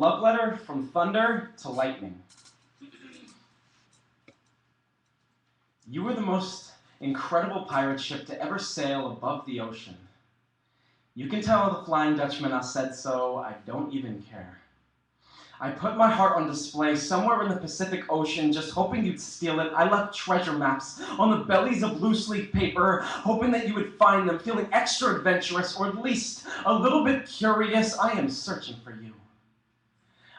Love letter from thunder to lightning. You were the most incredible pirate ship to ever sail above the ocean. You can tell the Flying Dutchman I said so, I don't even care. I put my heart on display somewhere in the Pacific Ocean, just hoping you'd steal it. I left treasure maps on the bellies of loose-leaf paper, hoping that you would find them, feeling extra adventurous, or at least a little bit curious. I am searching for you.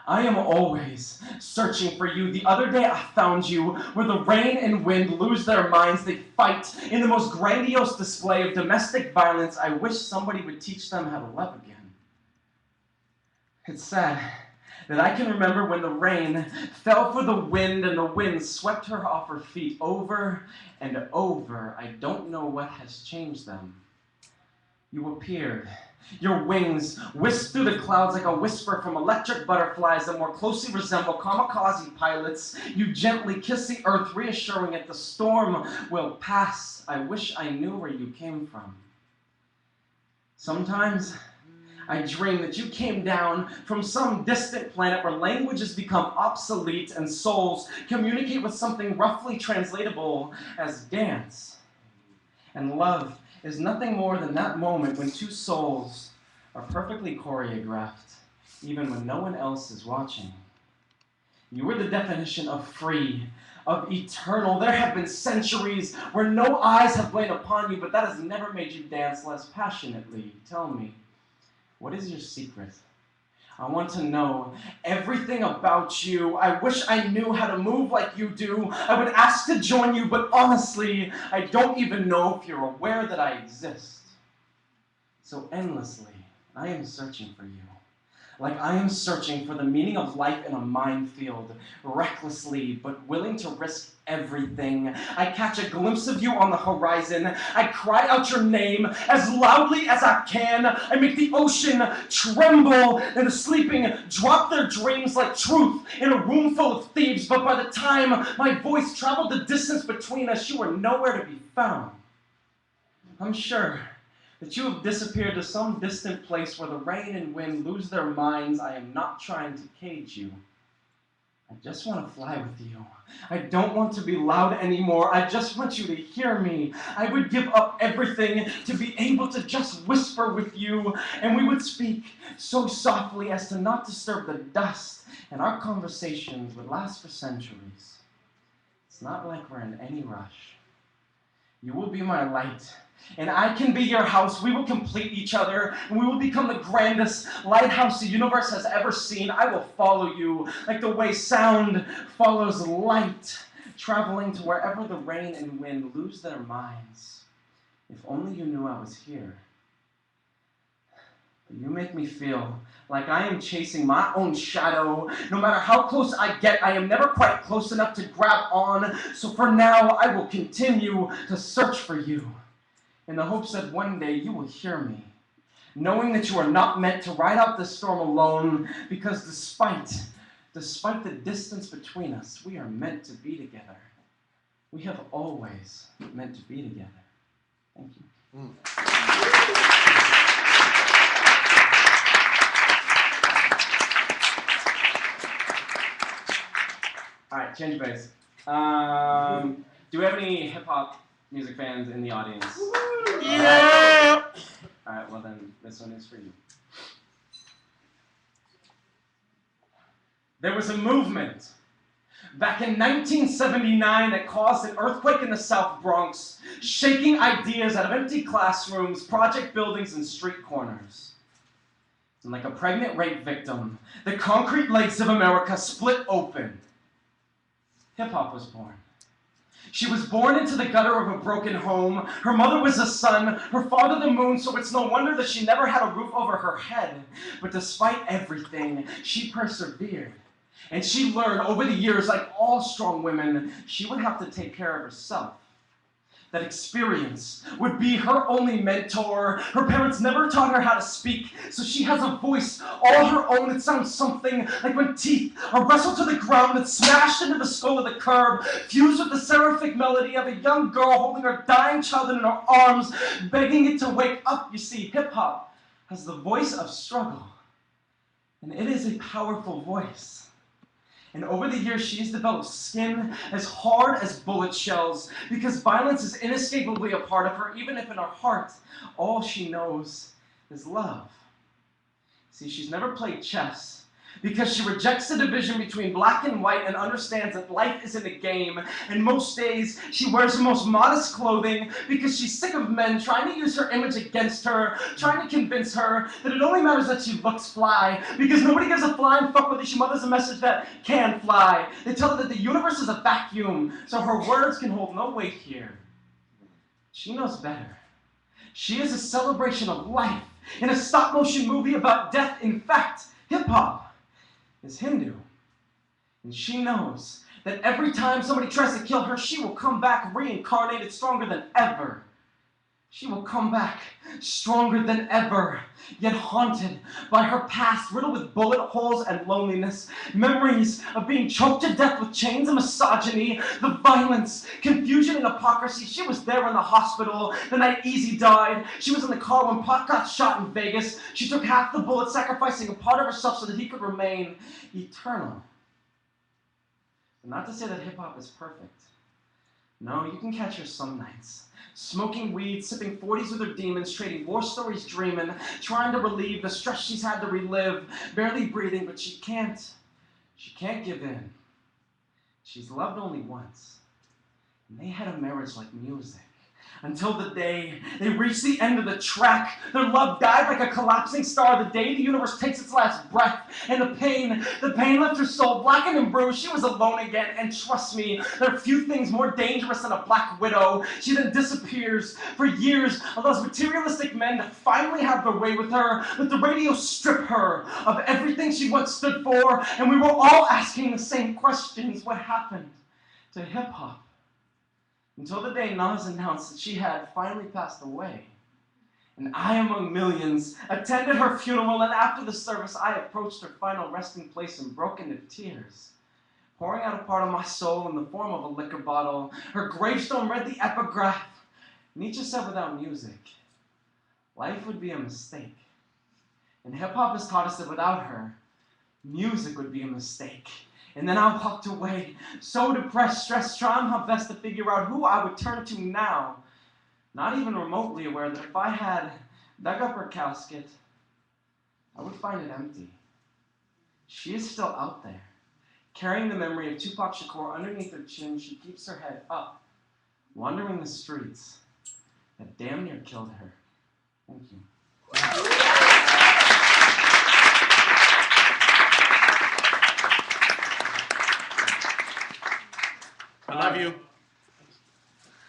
I am always searching for you. The other day I found you where the rain and wind lose their minds. They fight in the most grandiose display of domestic violence. I wish somebody would teach them how to love again. It's sad that I can remember when the rain fell for the wind and the wind swept her off her feet over and over. I don't know what has changed them. You appeared. Your wings whisked through the clouds like a whisper from electric butterflies that more closely resemble kamikaze pilots. You gently kiss the earth, reassuring it the storm will pass. I wish I knew where you came from. Sometimes I dream that you came down from some distant planet where languages become obsolete and souls communicate with something roughly translatable as dance. And love is nothing more than that moment when two souls are perfectly choreographed, even when no one else is watching. You were the definition of free, of eternal. There have been centuries where no eyes have lain upon you, but that has never made you dance less passionately. Tell me, what is your secret? I want to know everything about you. I wish I knew how to move like you do. I would ask to join you, but honestly, I don't even know if you're aware that I exist. So endlessly, I am searching for you. Like I am searching for the meaning of life in a minefield, recklessly, but willing to risk everything. I catch a glimpse of you on the horizon. I cry out your name as loudly as I can. I make the ocean tremble and the sleeping drop their dreams like truth in a room full of thieves. But by the time my voice traveled the distance between us, you were nowhere to be found. I'm sure that you have disappeared to some distant place where the rain and wind lose their minds. I am not trying to cage you. I just want to fly with you. I don't want to be loud anymore. I just want you to hear me. I would give up everything to be able to just whisper with you, and we would speak so softly as to not disturb the dust, and our conversations would last for centuries. It's not like we're in any rush. You will be my light, and I can be your house. We will complete each other, and we will become the grandest lighthouse the universe has ever seen. I will follow you like the way sound follows light, traveling to wherever the rain and wind lose their minds. If only you knew I was here. But you make me feel like I am chasing my own shadow. No matter how close I get, I am never quite close enough to grab on. So for now, I will continue to search for you, in the hopes that one day you will hear me, knowing that you are not meant to ride out this storm alone, because despite the distance between us, we are meant to be together. We have always meant to be together. Thank you. All right, change base. Do we have any hip-hop music fans in the audience? Yeah! All right, well then, this one is for you. There was a movement back in 1979 that caused an earthquake in the South Bronx, shaking ideas out of empty classrooms, project buildings, and street corners. And like a pregnant rape victim, the concrete legs of America split open. Hip-hop was born. She was born into the gutter of a broken home. Her mother was the sun, her father the moon, so it's no wonder that she never had a roof over her head. But despite everything, she persevered. And she learned over the years, like all strong women, she would have to take care of herself. That experience would be her only mentor. Her parents never taught her how to speak, so she has a voice all her own. It sounds something like when teeth are wrestled to the ground and smashed into the skull of the curb, fused with the seraphic melody of a young girl holding her dying child in her arms, begging it to wake up. You see, hip-hop has the voice of struggle. And it is a powerful voice. And over the years, she has developed skin as hard as bullet shells because violence is inescapably a part of her, even if in her heart, all she knows is love. See, she's never played chess because she rejects the division between black and white and understands that life isn't a game. And most days, she wears the most modest clothing because she's sick of men trying to use her image against her, trying to convince her that it only matters that she looks fly because nobody gives a flying fuck whether she mothers a message that can fly. They tell her that the universe is a vacuum, so her words can hold no weight here. She knows better. She is a celebration of life in a stop-motion movie about death. In fact, hip-hop is Hindu. And she knows that every time somebody tries to kill her, she will come back reincarnated stronger than ever. She will come back stronger than ever, yet haunted by her past, riddled with bullet holes and loneliness, memories of being choked to death with chains and misogyny, the violence, confusion, and hypocrisy. She was there in the hospital the night Easy died. She was in the car when Pac got shot in Vegas. She took half the bullet, sacrificing a part of herself so that he could remain eternal. Not to say that hip-hop is perfect. No, you can catch her some nights. Smoking weed, sipping 40s with her demons, trading war stories, dreaming, trying to relieve the stress she's had to relive, barely breathing, but she can't. She can't give in. She's loved only once. And they had a marriage like music. Until the day they reached the end of the track. Their love died like a collapsing star the day the universe takes its last breath. And the pain left her soul blackened and bruised. She was alone again. And trust me, there are few things more dangerous than a black widow. She then disappears for years of those materialistic men that finally have their way with her. Let the radio strip her of everything she once stood for. And we were all asking the same questions. What happened to hip-hop? Until the day Nas announced that she had finally passed away. And I, among millions, attended her funeral, and after the service, I approached her final resting place and broke into tears, pouring out a part of my soul in the form of a liquor bottle. Her gravestone read the epigraph. Nietzsche said without music, life would be a mistake. And hip-hop has taught us that without her, music would be a mistake. And then I walked away, so depressed, stressed, trying my best to figure out who I would turn to now. Not even remotely aware that if I had dug up her casket, I would find it empty. She is still out there, carrying the memory of Tupac Shakur underneath her chin. She keeps her head up, wandering the streets that damn near killed her. Thank you. I love you.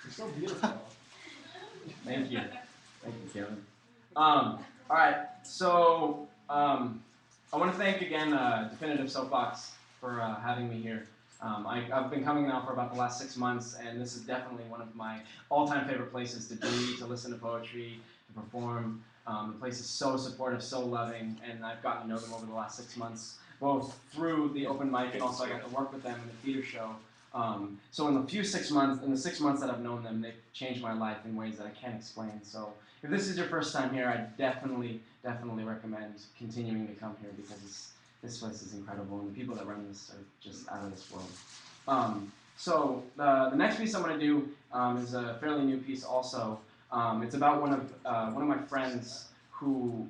You're so beautiful. Thank you. Thank you, Kevin. All right, so I want to thank again Definitive Soapbox for having me here. I've been coming now for about the last 6 months, and this is definitely one of my all-time favorite places to be, to listen to poetry, to perform. The place is so supportive, so loving, and I've gotten to know them over the last 6 months, both through the open mic and also I got to work with them in the theater show. So in the 6 months that I've known them, they've changed my life in ways that I can't explain. So if this is your first time here, I definitely recommend continuing to come here because this place is incredible and the people that run this are just out of this world. So the next piece I'm going to do is a fairly new piece also. It's about one of my friends who,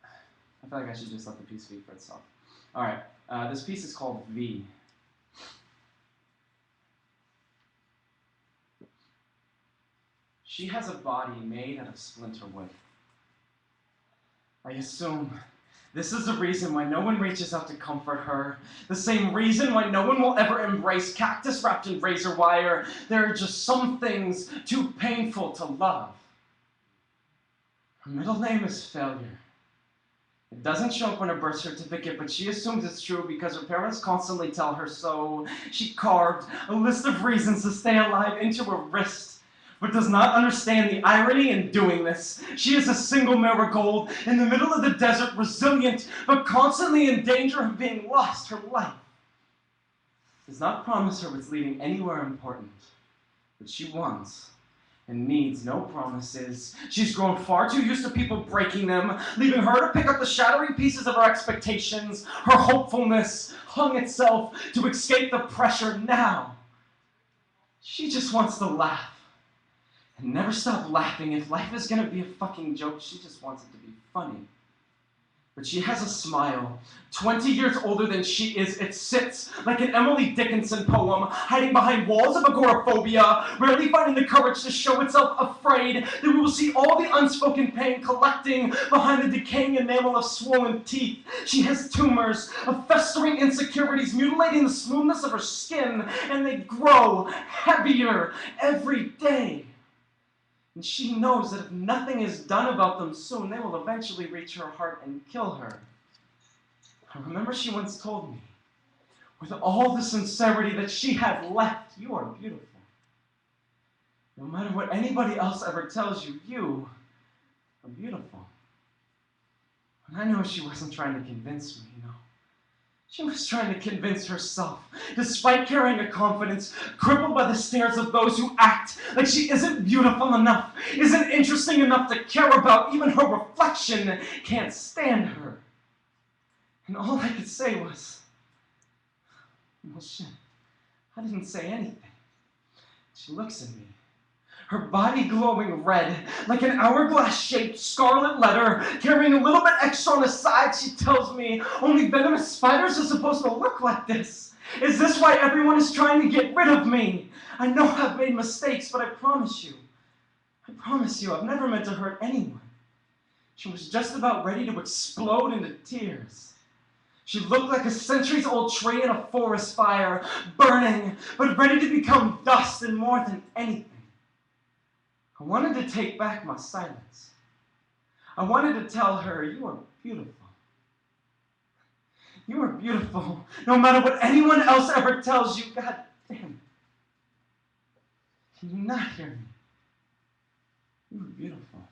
I feel like I should just let the piece speak for itself. All right, this piece is called V. She has a body made out of splinter wood. I assume this is the reason why no one reaches out to comfort her. The same reason why no one will ever embrace cactus wrapped in razor wire. There are just some things too painful to love. Her middle name is Failure. It doesn't show up on her birth certificate, but she assumes it's true because her parents constantly tell her so. She carved a list of reasons to stay alive into her wrist, but does not understand the irony in doing this. She is a single marigold in the middle of the desert, resilient, but constantly in danger of being lost. Her life does not promise her it's leading anywhere important, but she wants and needs no promises. She's grown far too used to people breaking them, leaving her to pick up the shattering pieces of her expectations. Her hopefulness hung itself to escape the pressure. Now, she just wants to laugh. And never stop laughing. If life is gonna be a fucking joke, she just wants it to be funny. But she has a smile, 20 years older than she is. It sits like an Emily Dickinson poem, hiding behind walls of agoraphobia, rarely finding the courage to show itself, afraid that we will see all the unspoken pain collecting behind the decaying enamel of swollen teeth. She has tumors of festering insecurities, mutilating the smoothness of her skin, and they grow heavier every day. And she knows that if nothing is done about them soon, they will eventually reach her heart and kill her. I remember she once told me, with all the sincerity that she had left, "You are beautiful. No matter what anybody else ever tells you, you are beautiful." And I know she wasn't trying to convince me, you know. She was trying to convince herself, despite carrying a confidence crippled by the stares of those who act like she isn't beautiful enough, isn't interesting enough to care about. Even her reflection can't stand her. And all I could say was, well, shit, I didn't say anything. She looks at me, her body glowing red, like an hourglass-shaped scarlet letter, carrying a little bit extra on the side. She tells me, "Only venomous spiders are supposed to look like this. Is this why everyone is trying to get rid of me? I know I've made mistakes, but I promise you, I've never meant to hurt anyone." She was just about ready to explode into tears. She looked like a centuries-old tree in a forest fire, burning, but ready to become dust. And more than anything, I wanted to take back my silence. I wanted to tell her, "You are beautiful. You are beautiful, no matter what anyone else ever tells you." God damn it. Can you not hear me? You were beautiful.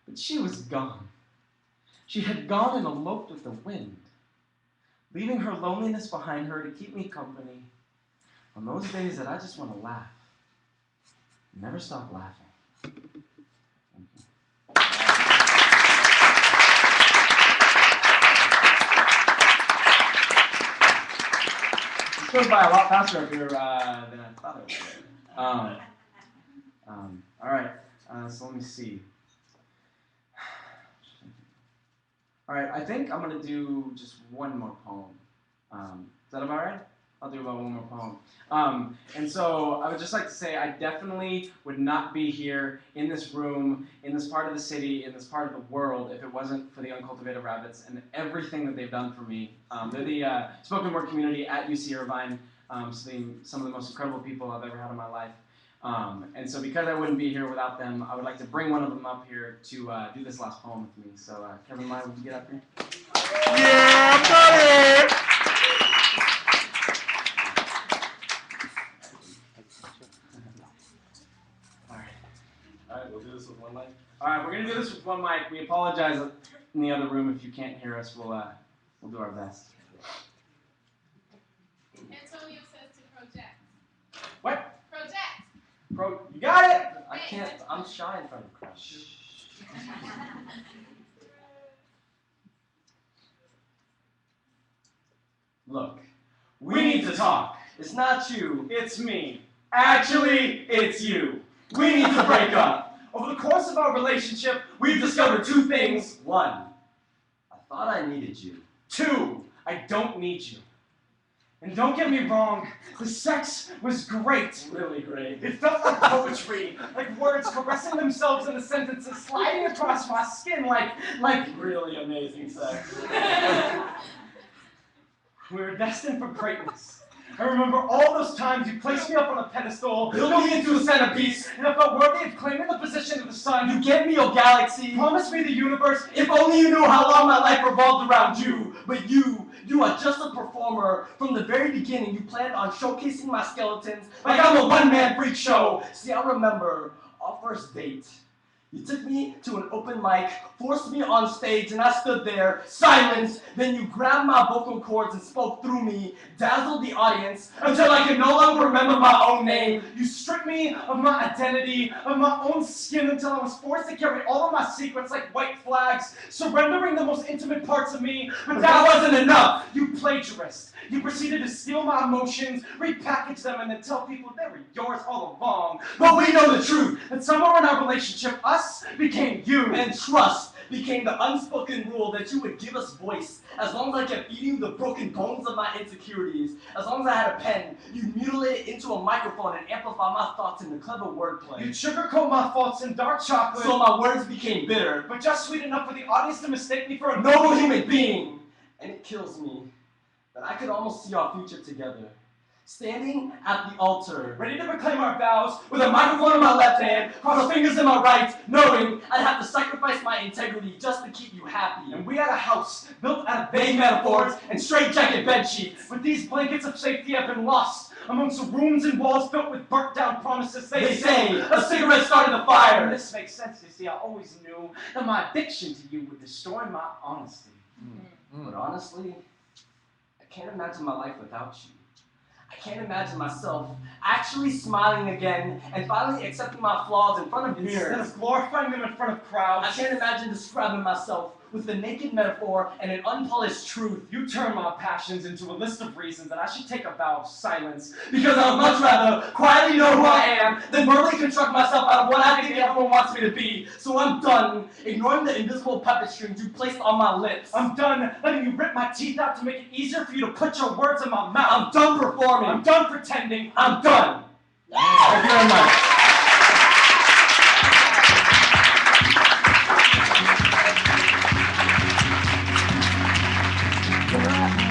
But she was gone. She had gone and eloped with the wind, leaving her loneliness behind her to keep me company on those days that I just want to laugh. Never stop laughing. Thank you. This goes by a lot faster up here than I thought it would. All right, so let me see. All right, I think I'm going to do just one more poem. Is that about right? I'll do about one more poem. And so I would just like to say I definitely would not be here in this room, in this part of the city, in this part of the world if it wasn't for the Uncultivated Rabbits and everything that they've done for me. They're the spoken word community at UC Irvine, some of the most incredible people I've ever had in my life. And so because I wouldn't be here without them, I would like to bring one of them up here to do this last poem with me. So Kevin, would you get up here? Yeah, buddy! All right, we'll do this with one mic. All right, we're gonna do this with one mic. We apologize in the other room if you can't hear us. We'll do our best. Antonio says to project. What? Project. You got it. I can't. I'm shy in front of crowd. Look, we need to talk. It's not you. It's me. Actually, it's you. We need to break up. Over the course of our relationship, we've discovered two things. One, I thought I needed you. Two, I don't need you. And don't get me wrong, the sex was great. Really great. It felt like poetry, like words caressing themselves in the sentences, sliding across my skin like really amazing sex. We were destined for greatness. I remember all those times you placed me up on a pedestal, built me into a centerpiece, and I felt worthy of claiming the position of the sun. You gave me your galaxy, promised me the universe. If only you knew how long my life revolved around you. But you are just a performer. From the very beginning, you planned on showcasing my skeletons like I'm a one-man freak show. See, I remember our first date. You took me to an open mic, forced me on stage, and I stood there, silent. Then you grabbed my vocal cords and spoke through me, dazzled the audience, until I could no longer remember my own name. You stripped me of my identity, of my own skin, until I was forced to carry all of my secrets like white flags, surrendering the most intimate parts of me. But that wasn't enough. You plagiarist. You proceeded to steal my emotions, repackage them, and then tell people they were yours all along. But we know the truth. And somewhere in our relationship, us became you. And trust became the unspoken rule that you would give us voice. As long as I kept feeding the broken bones of my insecurities, as long as I had a pen, you'd mutilate it into a microphone and amplify my thoughts into clever wordplay. You'd sugarcoat my faults in dark chocolate, So my words became bitter, but just sweet enough for the audience to mistake me for a noble human being. And it kills me that I could almost see our future together. Standing at the altar, ready to proclaim our vows, with a microphone in my left hand, cross fingers in my right, knowing I'd have to sacrifice my integrity just to keep you happy. and we had a house built out of Vague metaphors and straight-jacket bed sheets. But these blankets of safety have been lost amongst the rooms and walls built with burnt-down promises. They say a cigarette started the And fire. this makes sense. You see, I always knew that my addiction to you would destroy my honesty. But honestly, I can't imagine my life without you. I can't imagine myself actually smiling again and finally accepting my flaws in front of Instead mirrors. of glorifying them in front of I crowds, can't imagine describing myself with a naked metaphor and an unpolished truth. you turn my passions into a list of reasons that I should take a vow of silence. Because I would much rather quietly know who I am than verbally construct myself out of what I think everyone wants me to be. So I'm done ignoring the invisible puppet strings you placed on my lips. I'm done letting you rip my teeth out to make it easier for you to put your words in my mouth. I'm done performing. I'm done pretending. I'm done. Thank you very much.